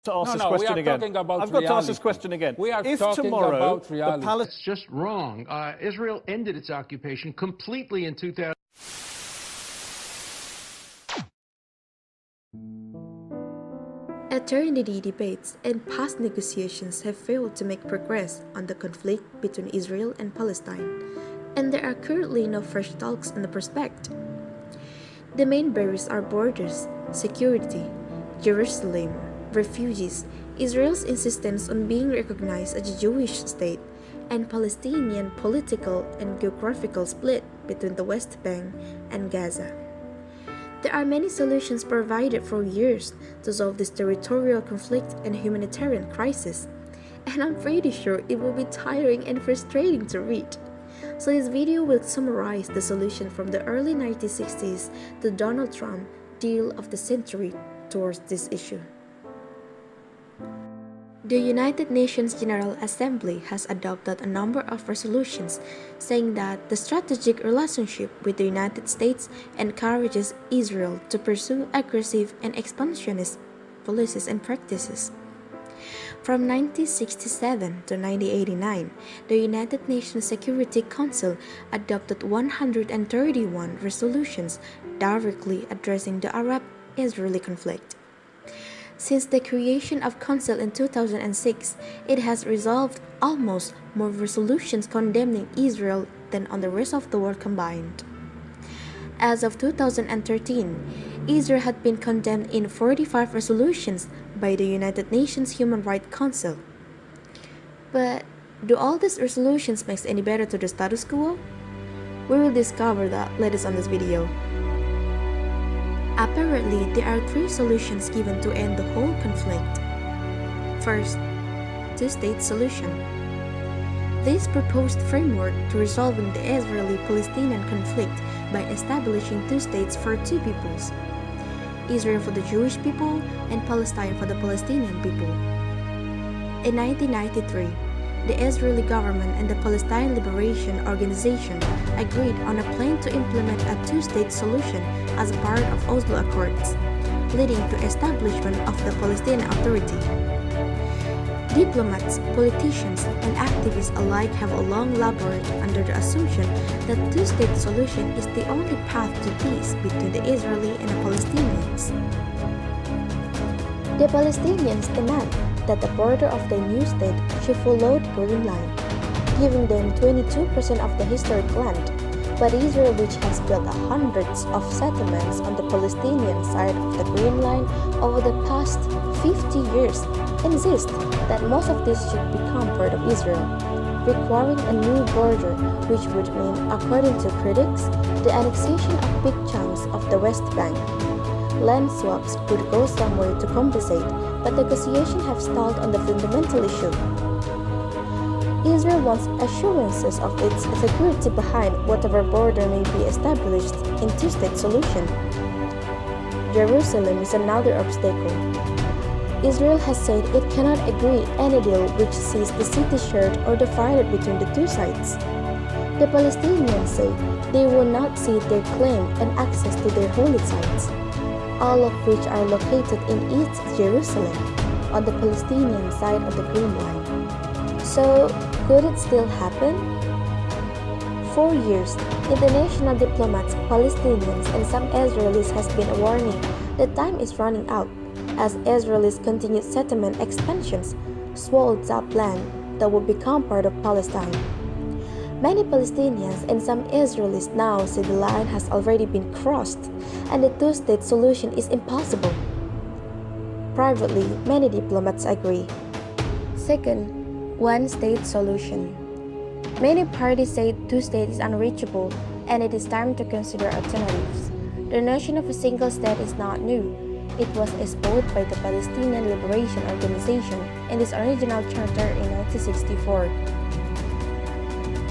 to ask this we question are again. talking about I've got to ask this reality. question again. We are If talking tomorrow about the reality. It's just wrong. Israel ended its occupation completely in 2000. Eternity debates and past negotiations have failed to make progress on the conflict between Israel and Palestine, and there are currently no fresh talks on the prospect. The main barriers are borders, security, Jerusalem, refugees, Israel's insistence on being recognized as a Jewish state, and Palestinian political and geographical split between the West Bank and Gaza. There are many solutions provided for years to solve this territorial conflict and humanitarian crisis, and I'm pretty sure it will be tiring and frustrating to read. So this video will summarize the solution from the early 1960s to Donald Trump deal of the century towards this issue. The United Nations General Assembly has adopted a number of resolutions saying that the strategic relationship with the United States encourages Israel to pursue aggressive and expansionist policies and practices. From 1967 to 1989, the United Nations Security Council adopted 131 resolutions directly addressing the Arab-Israeli conflict. Since the creation of Council in 2006, it has resolved almost more resolutions condemning Israel than on the rest of the world combined. As of 2013, Israel had been condemned in 45 resolutions by the United Nations Human Rights Council. But do all these resolutions make any better to the status quo? We will discover that later on this video. Apparently, there are 3 solutions given to end the whole conflict. First, two-state solution. This proposed framework to resolving the Israeli-Palestinian conflict by establishing 2 states for 2 peoples, Israel for the Jewish people and Palestine for the Palestinian people. In 1993, the Israeli government and the Palestine Liberation Organization agreed on a plan to implement a 2-state solution as part of Oslo Accords, leading to establishment of the Palestinian Authority. Diplomats, politicians, and activists alike have long labored under the assumption that 2-state solution is the only path to peace between the Israeli and the Palestinians. The Palestinians demand that the border of the new state should follow the Green Line, giving them 22% of the historic land, but Israel, which has built hundreds of settlements on the Palestinian side of the Green Line over the past 50 years, insists that most of this should become part of Israel, requiring a new border, which would mean, according to critics, the annexation of big chunks of the West Bank. Land swaps could go somewhere to compensate, but negotiations have stalled on the fundamental issue. Israel wants assurances of its security behind whatever border may be established in 2-state solution. Jerusalem is another obstacle. Israel has said it cannot agree any deal which sees the city shared or divided between the 2 sides. The Palestinians say they will not cede their claim and access to their holy sites, all of which are located in East Jerusalem, on the Palestinian side of the Green Line. So, could it still happen? For years, international diplomats, Palestinians, and some Israelis has been warning that time is running out as Israelis' continued settlement expansions swallows up land that will become part of Palestine. Many Palestinians and some Israelis now say the line has already been crossed and the 2-state solution is impossible. Privately, many diplomats agree. Second, 1-state solution. Many parties say 2-state is unreachable and it is time to consider alternatives. The notion of a single state is not new. It was espoused by the Palestinian Liberation Organization in its original charter in 1964.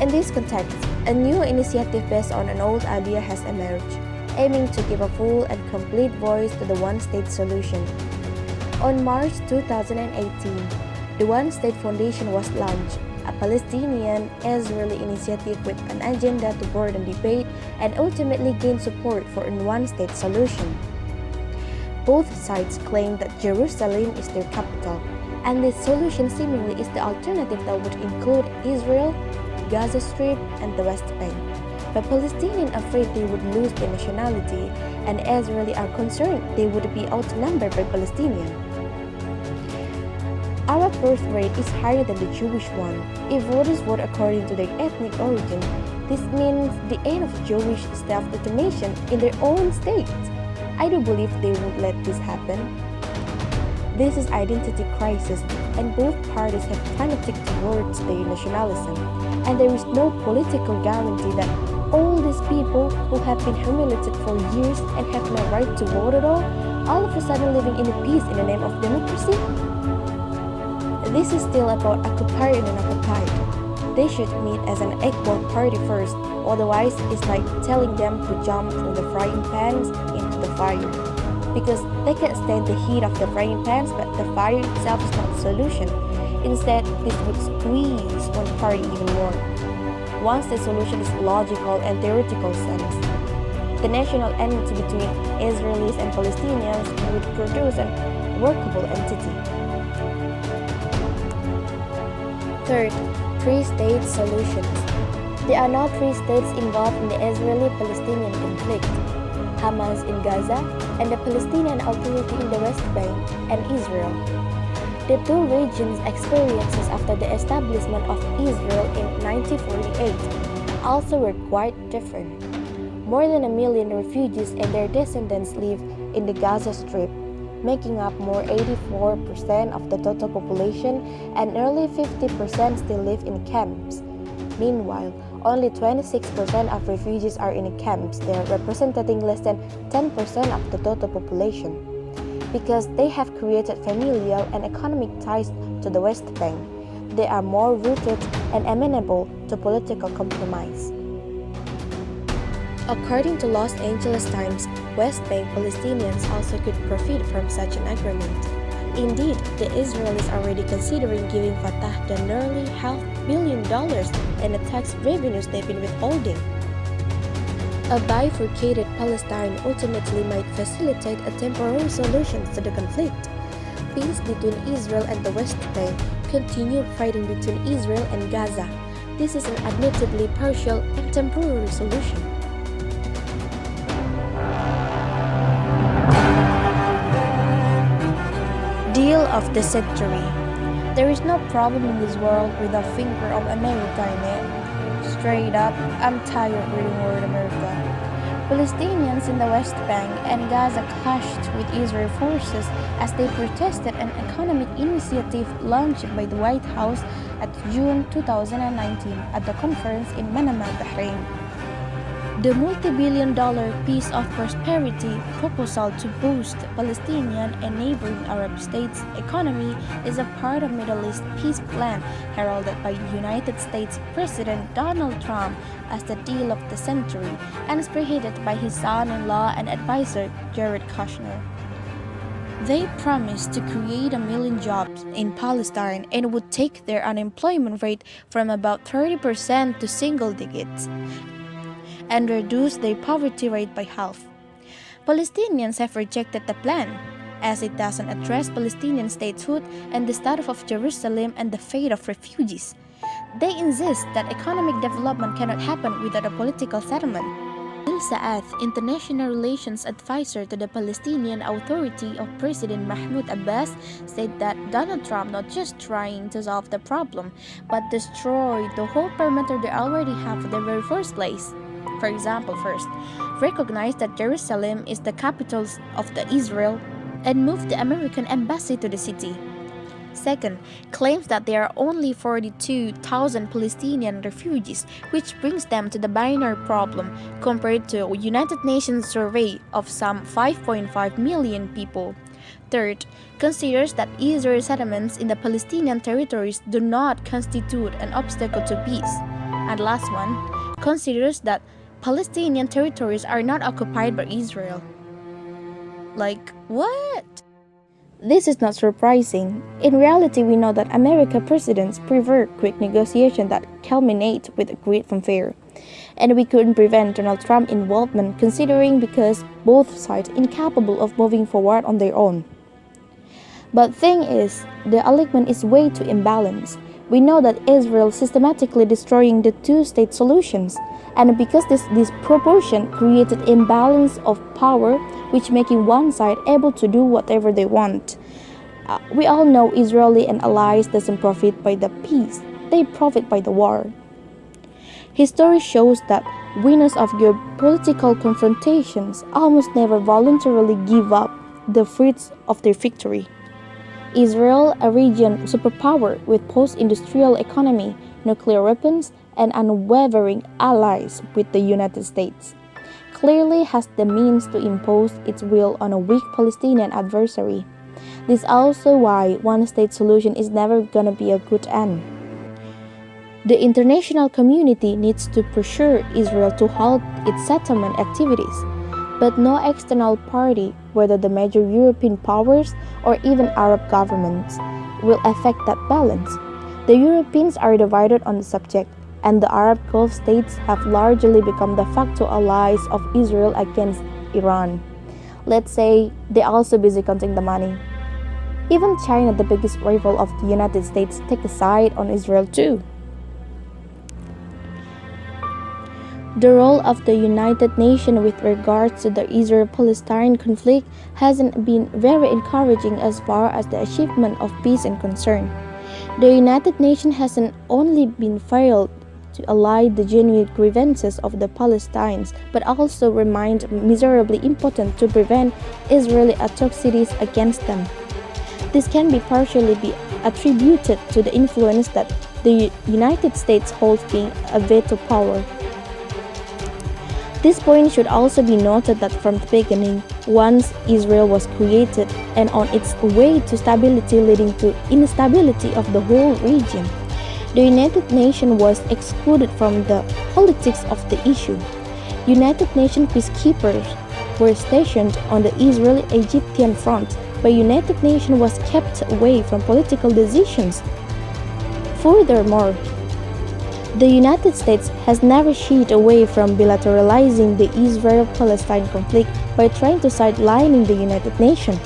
In this context, a new initiative based on an old idea has emerged, aiming to give a full and complete voice to the 1-state solution. On March 2018, the 1-State Foundation was launched, a Palestinian-Israeli initiative with an agenda to broaden debate and ultimately gain support for a 1-state solution. Both sides claim that Jerusalem is their capital, and this solution seemingly is the alternative that would include Israel, Gaza Strip, and the West Bank. But Palestinians are afraid they would lose their nationality, and Israelis are concerned they would be outnumbered by Palestinians. Arab birth rate is higher than the Jewish one. If voters vote according to their ethnic origin, this means the end of Jewish self-determination in their own states. I do believe they would let this happen. This is identity crisis, and both parties have fanatic towards their nationalism, and there is no political guarantee that all these people who have been humiliated for years and have no right to vote at all of a sudden living in peace in the name of democracy? This is still about occupied and unoccupied. They should meet as an equal party first, otherwise it's like telling them to jump from the frying pans into the fire. Because they can't stand the heat of the frying pans, but the fire itself is not the solution. Instead, this would squeeze one party even more. Once the solution is logical and theoretical sense, the national enmity between Israelis and Palestinians would produce a workable entity. Third, three-state solutions. There are now three states involved in the Israeli-Palestinian conflict: Hamas in Gaza, and the Palestinian Authority in the West Bank, and Israel. The two regions' experiences after the establishment of Israel in 1948 also were quite different. More than 1 million refugees and their descendants live in the Gaza Strip, making up more 84% of the total population, and nearly 50% still live in camps. Meanwhile, only 26% of refugees are in camps there, representing less than 10% of the total population. Because they have created familial and economic ties to the West Bank, they are more rooted and amenable to political compromise. According to Los Angeles Times, West Bank Palestinians also could profit from such an agreement. Indeed, the Israelis are already considering giving Fatah the nearly $500 million in the tax revenues they've been withholding. A bifurcated Palestine ultimately might facilitate a temporary solution to the conflict. Peace between Israel and the West Bank, continued fighting between Israel and Gaza. This is an admittedly partial and temporary solution. Deal of the century. There is no problem in this world with a finger of America in it. Straight up, I'm tired of reading word America. Palestinians in the West Bank and Gaza clashed with Israeli forces as they protested an economic initiative launched by the White House at June 2019 at the conference in Manama, Bahrain. The multi-billion-dollar Peace of Prosperity proposal to boost Palestinian and neighboring Arab states' economy is a part of Middle East peace plan heralded by United States President Donald Trump as the deal of the century and spearheaded by his son-in-law and advisor Jared Kushner. They promised to create 1 million jobs in Palestine and would take their unemployment rate from about 30% to single digits and reduce their poverty rate by half. Palestinians have rejected the plan, as it doesn't address Palestinian statehood and the status of Jerusalem and the fate of refugees. They insist that economic development cannot happen without a political settlement. Al Saad, international relations advisor to the Palestinian Authority of President Mahmoud Abbas, said that Donald Trump not just trying to solve the problem, but destroy the whole perimeter they already have in the very first place. For example, first, recognize that Jerusalem is the capital of Israel and move the American embassy to the city. Second, claims that there are only 42,000 Palestinian refugees, which brings them to the binary problem compared to a United Nations survey of some 5.5 million people. Third, considers that Israeli settlements in the Palestinian territories do not constitute an obstacle to peace. And last one, considers that Palestinian territories are not occupied by Israel. Like, what? This is not surprising. In reality, we know that American presidents prefer quick negotiations that culminate with agreed fanfare. And we couldn't prevent Donald Trump's involvement considering because both sides incapable of moving forward on their own. But thing is, the alignment is way too imbalanced. We know that Israel systematically destroying the two-state solutions, and because this disproportion created imbalance of power, which making one side able to do whatever they want. We all know Israeli and allies doesn't profit by the peace, they profit by the war. History shows that winners of geopolitical confrontations almost never voluntarily give up the fruits of their victory. Israel, a region superpower with post-industrial economy, nuclear weapons, and unwavering allies with the United States, clearly has the means to impose its will on a weak Palestinian adversary. This is also why one-state solution is never gonna be a good end. The international community needs to pressure Israel to halt its settlement activities, but no external party, whether the major European powers or even Arab governments, will affect that balance. The Europeans are divided on the subject, and the Arab Gulf states have largely become de facto allies of Israel against Iran. Let's say they're also busy counting the money. Even China, the biggest rival of the United States, take a side on Israel too. The role of the United Nations with regards to the Israel-Palestine conflict hasn't been very encouraging as far as the achievement of peace is concerned. The United Nations hasn't only been failed to allay the genuine grievances of the Palestinians, but also remained miserably impotent to prevent Israeli atrocities against them. This can be partially attributed to the influence that the United States holds being a veto power. This point should also be noted that from the beginning, once Israel was created and on its way to stability leading to instability of the whole region, the United Nations was excluded from the politics of the issue. United Nations peacekeepers were stationed on the Israeli-Egyptian front, but United Nations was kept away from political decisions. Furthermore, the United States has never shied away from bilateralizing the Israel-Palestine conflict by trying to sidelining the United Nations.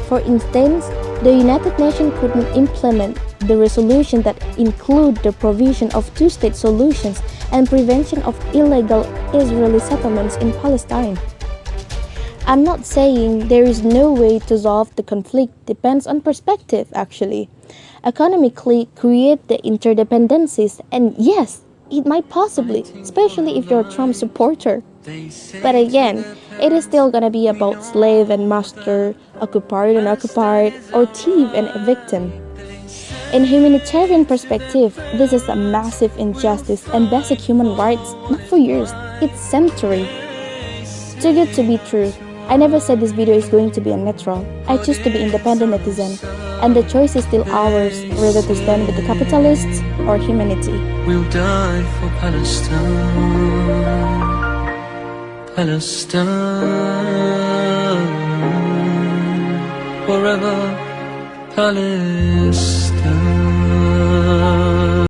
For instance, the United Nations couldn't implement the resolution that include the provision of two-state solutions and prevention of illegal Israeli settlements in Palestine. I'm not saying there is no way to solve the conflict, depends on perspective actually. Economically create the interdependencies, and yes, it might possibly, especially if you're a Trump supporter. But again, it is still gonna be about slave and master, occupied and occupied, or thief and a victim. In humanitarian perspective, this is a massive injustice and basic human rights, not for years, it's century. Too good to be true. I never said this video is going to be a neutral. I choose to be independent netizen, and the choice is still ours, whether to stand with the capitalists or humanity. We'll die for Palestine, Palestine, forever Palestine.